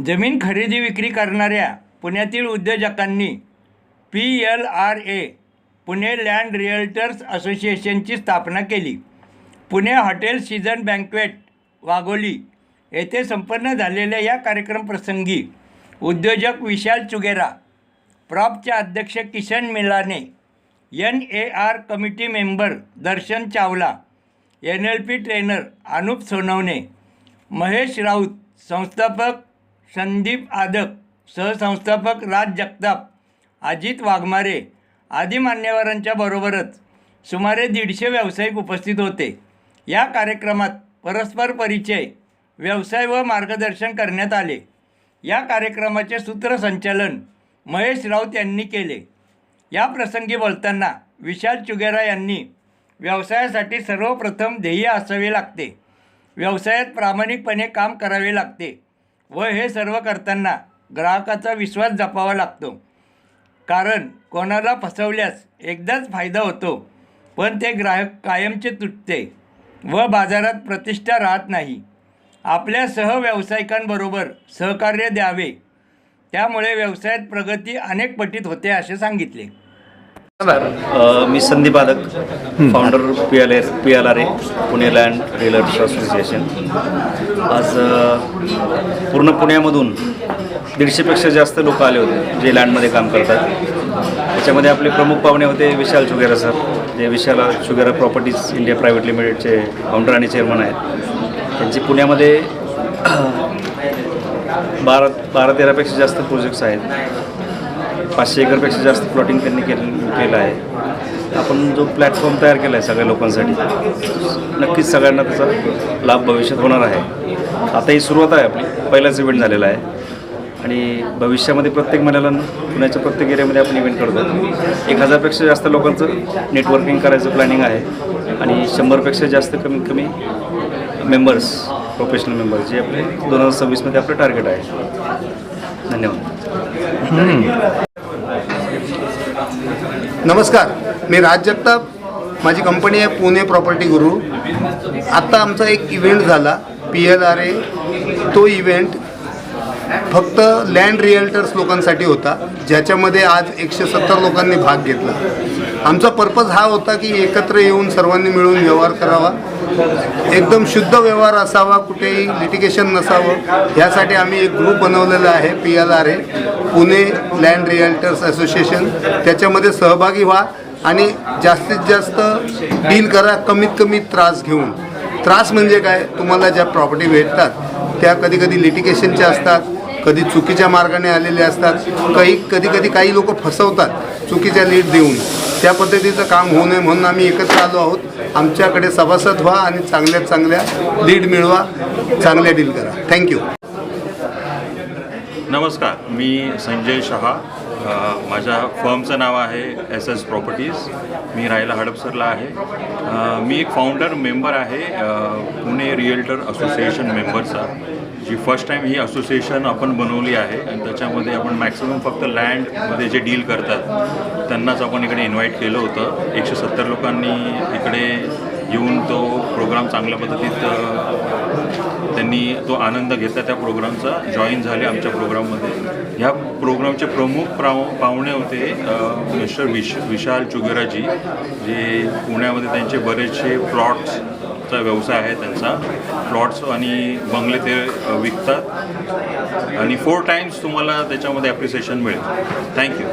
जमीन खरेदी विक्री करणाऱ्या पुण्यातील उद्योजकांनी PLRA पुणे लँड रिअल्टर्स असोसिएशनची स्थापना केली. Pune hotel season banquet Wagholi येथे संपन्न झालेल्या या कार्यक्रमप्रसंगी उद्योजक विशाल चुगेरा, प्रॉपचे अध्यक्ष किशन मिलाने, NAR कमिटी मेंबर दर्शन चावला, NLP ट्रेनर अनुप सोनवणे, महेश राऊत, संस्थापक संदीप आदक, सहसंस्थापक राज जगताप, अजित वाघमारे आदी मान्यवरांच्या बरोबरच सुमारे 150 व्यावसायिक उपस्थित होते. या कार्यक्रमात परस्पर परिचय, व्यवसाय व मार्गदर्शन करण्यात आले. या कार्यक्रमाचे सूत्रसंचालन महेश राऊत यांनी केले. या प्रसंगी बोलताना विशाल चुगेरा यांनी व्यवसायासाठी सर्वप्रथम ध्येय असावे लागते, व्यवसायात प्रामाणिकपणे काम करावे लागते व हे सर्व करताना ग्राहकाचा विश्वास जपावा लागतो. कारण कोणाला फसवल्यास एकदाच फायदा होतो, पण ते ग्राहक कायमचे तुटते व बाजारात प्रतिष्ठा राहत नाही. आपल्या सहव्यावसायिकांबरोबर सहकार्य द्यावे, त्यामुळे व्यवसायात प्रगती अनेक पटीत होते असे सांगितले. मी Sandeep Adak, founder PLRA Pune Land Realtors Association. आज पूर्ण पुण्यामधून 150पेक्षा जास्त लोक आले होते जे लँडमध्ये काम करतात. त्याच्यामध्ये आपले प्रमुख पाहुणे होते विशाल चुगेरा सर, जे विशाल चुगेरा प्रॉपर्टीज इंडिया प्रायव्हेट लिमिटेडचे फाउंडर आणि चेअरमन आहेत. त्यांची पुण्यामध्ये 12-13पेक्षा जास्त प्रोजेक्ट्स आहेत. 500 एकरपेक्षा जास्त प्लॉटिंग त्यांनी केलं आहे. आपण जो प्लॅटफॉर्म तयार केला आहे सगळ्या लोकांसाठी, नक्कीच सगळ्यांना त्याचा लाभ भविष्यात होणार आहे. आता ही सुरुवात आहे, आपली पहिलाच इव्हेंट झालेला आहे आणि भविष्यामध्ये प्रत्येक महिन्याला पुण्याच्या प्रत्येक एरियामध्ये आपण इव्हेंट करतो. 1000पेक्षा जास्त लोकांचं नेटवर्किंग करायचं प्लॅनिंग आहे आणि 100पेक्षा जास्त कमीत कमी मेंबर्स, प्रोफेशनल मेंबर्स, जे आपले 2026मध्ये आपलं टार्गेट आहे. धन्यवाद. नमस्कार, मी राज जगताप. माझी कंपनी आहे पुणे प्रॉपर्टी गुरु. आत्ता आमचा एक इव्हेंट झाला PLRA. तो इव्हेंट फक्त लँड रिअल्टर्स लोकांसाठी होता, ज्याच्यामध्ये आज 170 लोकांनी भाग घेतला. आमचा पर्पज हा होता की एकत्र येऊन सर्वांनी मिळून व्यवहार करावा, एकदम शुद्ध व्यवहार असावा, कुठेही लिटिगेशन नसावं. यासाठी आम्ही एक ग्रुप बनवलेला आहे PLRA Pune Land Realtors association. त्याच्यामध्ये सहभागी व्हा आणि जास्तीत जास्त डील करा, कमीत कमी त्रास घेऊन. त्रास म्हणजे काय, तुम्हाला ज्या प्रॉपर्टी भेटतात त्या कधी लिटिगेशनच्या असतात, कधी चुकीच्या मार्गाने आलेले असतात, कधी काही लोक फसवतात चुकीच्या लीड देऊन. त्या पद्धतीचं काम होऊ नये म्हणून आम्ही एकत्र आलो आहोत. आमच्याकडे सभासद व्हा आणि चांगल्यात चांगल्या लीड मिळवा, चांगल्या डील करा. थँक्यू. नमस्कार, मी संजय शहा. माझ्या फर्मचं नाव आहे SS प्रॉपर्टीज. मी राहायला हडपसरला आहे. मी एक फाउंडर मेंबर आहे पुणे रिअल्टर असोसिएशन मेंबरचा, जी फर्स्ट टाईम ही असोसिएशन आपण बनवली आहे आणि त्याच्यामध्ये आपण मॅक्सिमम फक्त लँडमध्ये जे डील करतात त्यांनाच आपण इकडे इन्व्हाइट केलं होतं. 170 लोकांनी इकडे येऊन तो प्रोग्राम चांगल्या पद्धतीत त्यांनी तो आनंद घेतला, त्या प्रोग्रामचा जॉईन झाले आमच्या प्रोग्राममध्ये. ह्या प्रोग्रामचे प्रमुख पाहुणे होते मिस्टर विशाल चुगेराजी, जे पुण्यामध्ये त्यांचे बरेचसे प्लॉट्सचा व्यवसाय आहे. त्यांचा प्लॉट्स आणि बंगले ते विकतात आणि 4 टाइम्स तुम्हाला त्याच्यामध्ये ॲप्रिसिएशन मिळेल. थँक्यू.